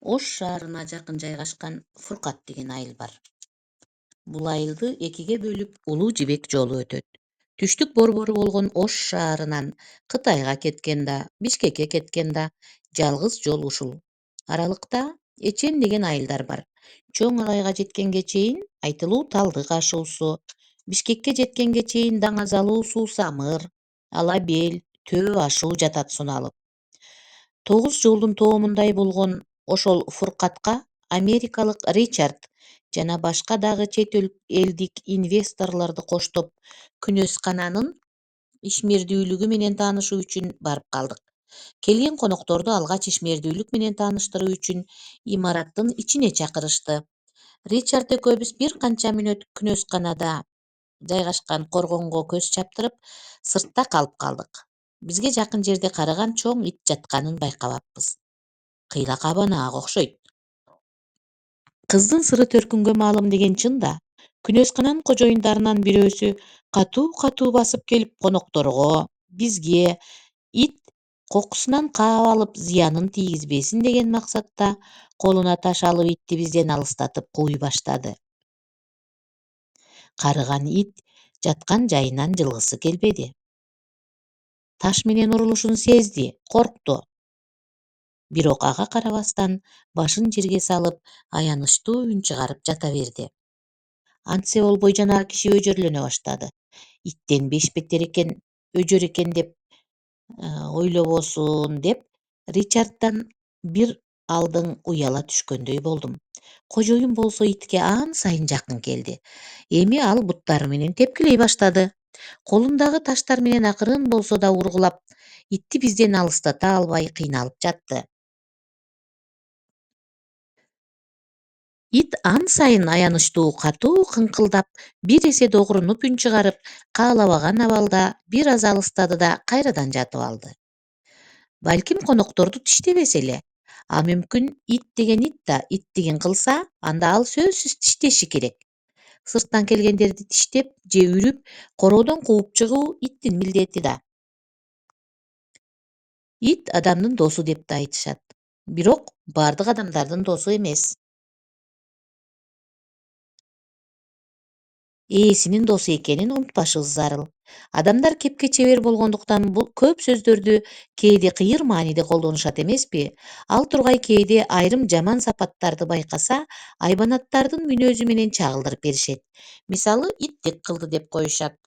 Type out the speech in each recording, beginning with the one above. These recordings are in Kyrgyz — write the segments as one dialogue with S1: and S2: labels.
S1: Ош шаарына жакын жайгашкан Фуркат деген айыл бар. Бул айылды экиге бөлүп Улуу Жибек жолу өтөт. Түштүк борбору болгон Ош шаарынан Кытайга кеткен да, Бишкекке кеткен да жалгыз жол ушул. Аралыкта Эчен деген айылдар бар. Чоң Агайга жеткенге чейин Айтылуу Талдык ашуусу, Бишкекке жеткенге чейин Даңазалуу Суусамыр, Ала Бел, Төбө ашуу жатат суналып. 9 жолдун тоомундай болгон ошол Фуркатка америкалык Ричард жана башка дагы чет элдик инвесторлорду коштоп Күнөскананын ишмердүүлүгү менен таанышуу үчүн барып калдык. Келген конокторду алгач ишмердүүлүк менен тааныштыруу үчүн имараттын ичине чакырышты. Ричард экөөбүз бир канча мүнөт Күнөсканада жайгашкан коргонго көз чаптырып, сыртта калып калдык. Бизге жакын жерде карыган чоң ит жатканын байкабаппыз. Кыйла кабанаак окшойт. Кыздын сыры төркүнгө маалым деген чын да. Күнөскананын кожоюндарынан бирөөсү катуу басып келип конокторго, бизге ит кокусунан каап алып зыянын тийгизбесин деген максатта колуна таш алып итти бизден алыстатып кууй баштады. Карыган ит жаткан жайынан жылгысы келбеди. Таш менен урулушун сезди, коркту. Бирок ага карабастан башын жерге салып, аянычтуу үн чыгарып жата берди. Антсе болбой жанагы киши өжөрлөнө баштады. Иттен бешбетер экен, өжөр экен деп ойлобосун деп Ричарддан бир алдың уяла түшкөндөй болдум. Кожоюн болсо итке аан сайын жакын келди. Эми ал буттары менен тепкилей баштады. Колундагы таштар менен акырын болсо да ургулап, итти бизден алыстата албай кыйналып жатты. Ит ан сайын аянычтуу катуу кыңкылдап, бир эсе догурунуп үн чыгарып, каалабаган абалда бир аз алыстады да кайрадан жатып алды. Балким конокторду тиштебесе эле. А мүмкүн ит да иттигин кылса, анда ал сөзсүз тиштеши керек. Сырттан келгендерди тиштеп же үрүп, короодон кууп чыгуу иттин милдети да. Ит адамдын досу деп да айтышат. Бирок бардык адамдардын досу эмес. Ээсинин досу экенин унутпашыбыз зарыл. Адамдар кепке чебер болгондуктан бул көп сөздөрдү кээде кыйыр мааниде колдонушат эмеспи? Ал тургай кээде айрым жаман сапаттарды байкаса, айбанаттардын мүнөзү менен чагылдырып беришет. Мисалы, иттик кылды деп коюшат.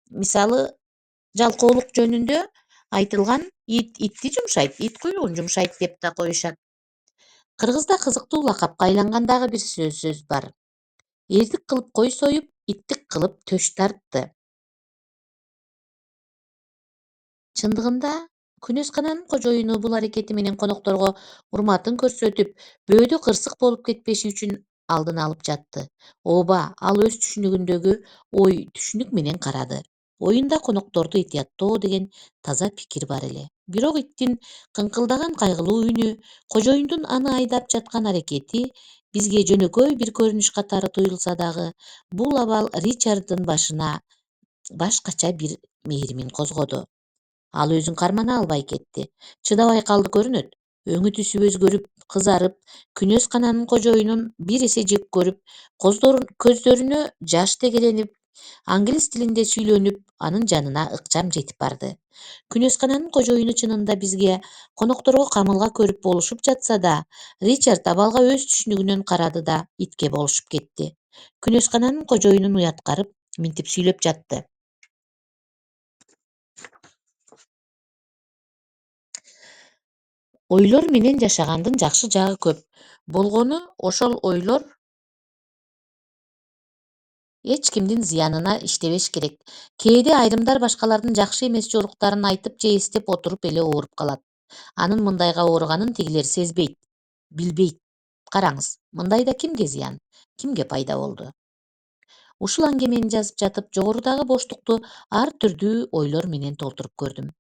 S1: Мисалы, жалкоолук жөнүндө айтылган ит итти жумшайт, ит куйругун жумшайт деп да коюшат. Кыргызда кызыктуу лакапка айланган дагы бир сөз бар. Эрдик кылып кой союп, иттик кылып төш тартты. Чындыгында Күнөскананын кожоюну бул аракети менен конокторго урматын көрсөтүп, бөөдө кырсык болуп кетпеши үчүн алдын алып жатты. Ооба, ал өз түшүнүгүндөгү ой түшүнүк менен карады. Оюнда конокторду этияттоо деген таза пикир бар эле. Бирок иттин кыңкылдаган кайгылуу үнү, кожоюндун аны айдап жаткан аракети бизге жөнөкөй бир көрүнүш катары туюлса дагы, бул абал Ричарддын башына башкача бир мээримин козгоду. Ал өзүн кармана албай кетти. Чыдабай калды көрүнөт. Өңү түсү өзгөрүп, кызарып, Күнөскананын кожоюнун бир эсе жек көрүп, көздөрүнө жаш тегеленип, англис тилинде сүйлөнүп, анын жанына ыкчам жетип барды. Күнөскананын кожоюну чынында бизге конокторго камылга көрүп болушуп жатса да, Ричард абалга өз түшүнүгүнөн карады да итке болушуп кетти. Күнөскананын кожоюнун уяткарып, минтип сүйлөп жатты. Ойлор менен жашагандын жакшы жагы көп. Болгону ошол ойлор эч кимдин зыянына иштебеш керек. Кээде айрымдар башкалардын жакшы эмес жоруктарын айтып же эстеп отуруп эле ооруп калат. Анын мындайга ооруганын тигилер сезбейт, билбейт. Караңыз, мындайда кимге зыян, кимге пайда болду? Ушул аңгемени жазып жатып, жогорудагы боштукту ар түрдүү ойлор менен толтуруп көрдүм.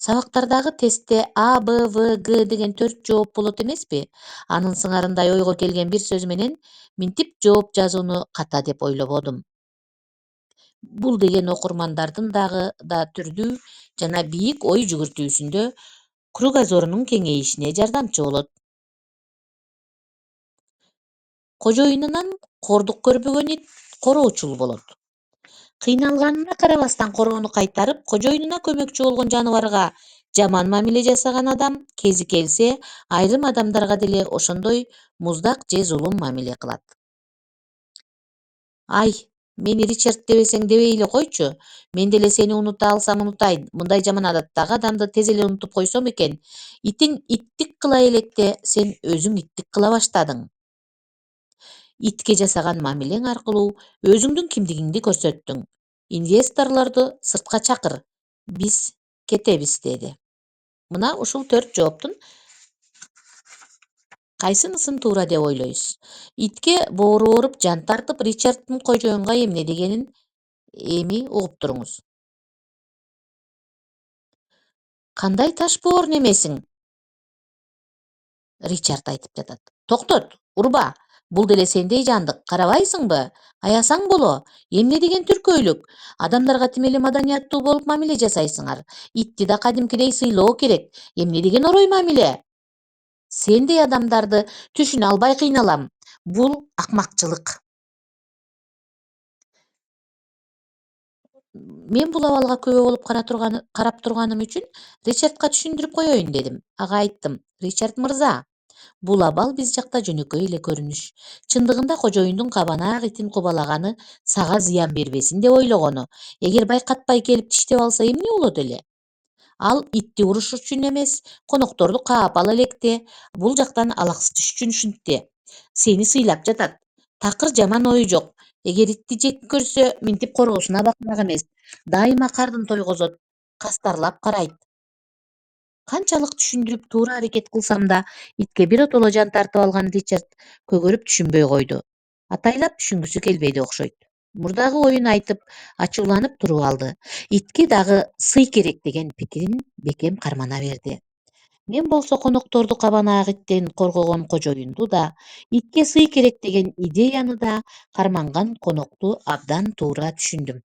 S1: Сабактардагы тестте А, Б, В, Г деген 4 жооп болот эмеспи? Анын сыңарындай ойго келген бир сөз менен минтип жооп жазууну ката деп ойлободум. Бул деген окурмандардын дагы да түрдүү жана бийик ой жүгүртүүсүндө кругозорунун кеңейишине жардамчы болот. Кожоюнунан кордук көрбөгөн ит короочул болот. Кыйналганына карабастан короону кайтарып, кожоюнуна көмөкчү болгон жаныбарга жаман мамиле жасаган адам кези келсе, айрым адамдарга деле ошондой муздак же зулум мамиле кылат. Ай, мени Ричард дебесең дебей эле койчу. Мен деле сени унута алсам унутайын. Мындай жаман адаттагы адамды тез эле унутуп койсом экен. Итиң иттик кыла электе, сен өзүң иттик кыла баштадың. Итке жасаган мамилең аркылуу өзүңдүн кимдигиңди көрсөттүң. Инвесторлорду сыртка чакыр. Биз кетебиз, деди. Мына ушул 4 жооптун кайсынысын туура деп ойлойсуз? Итке боору ооруп, жан тартып, Ричарддын кожоюнга эмне дегенин эми угуп туруңуз. Кандай таш боор немесиң? Ричард айтып жатат. Токтот, урба. Бул деле сендей жандык, карабайсыңбы? Аясаң боло. Эмне деген түркөйлүк? Адамдарга тим эле маданияттуу болуп мамиле жасайсыңар. Итти да кадимкидей сыйлоо керек. Эмне деген орой мамиле? Сендей адамдарды түшүнө албай кыйналам. Бул акмакчылык. Мен бул абалга күбө болуп карап турганым үчүн Ричардка түшүндүрүп коеюн дедим. Ага айттым. Ричард мырза, бул абал биз жакта жөнөкөй эле көрүнүш. Чындыгында кожоюндун кабанак итин кубалаганы сага зыян бербесин деп ойлогону. Эгер байкатпай келип тиштеп алса эмне болот эле? Ал итти уруш үчүн эмес, конокторду каап ала электе, бул жактан алаксытыш үчүн ушинтти. Сени сыйлап жатат. Такыр жаман ою жок. Эгер итти жек көрсө, минтип короосуна бакмак эмес. Дайыма кардын тойгозот, кастарлап карайт. Канчалык түшүндүрүп туура аракет кылсам да, итке биротоло жан тартып алган Ричард көгөрүп түшүнбөй койду. Атайлап түшүнгүсү келбейди окшойт. Мурдагы оюн айтып, ачууланып туруп алды. Итке дагы сый керек деген пикирин бекем кармана берди. Мен болсо конокторду кабанак иттен коргогон кожоюнду да, итке сый керек деген идеяны да карманган конокту абдан туура түшүндүм.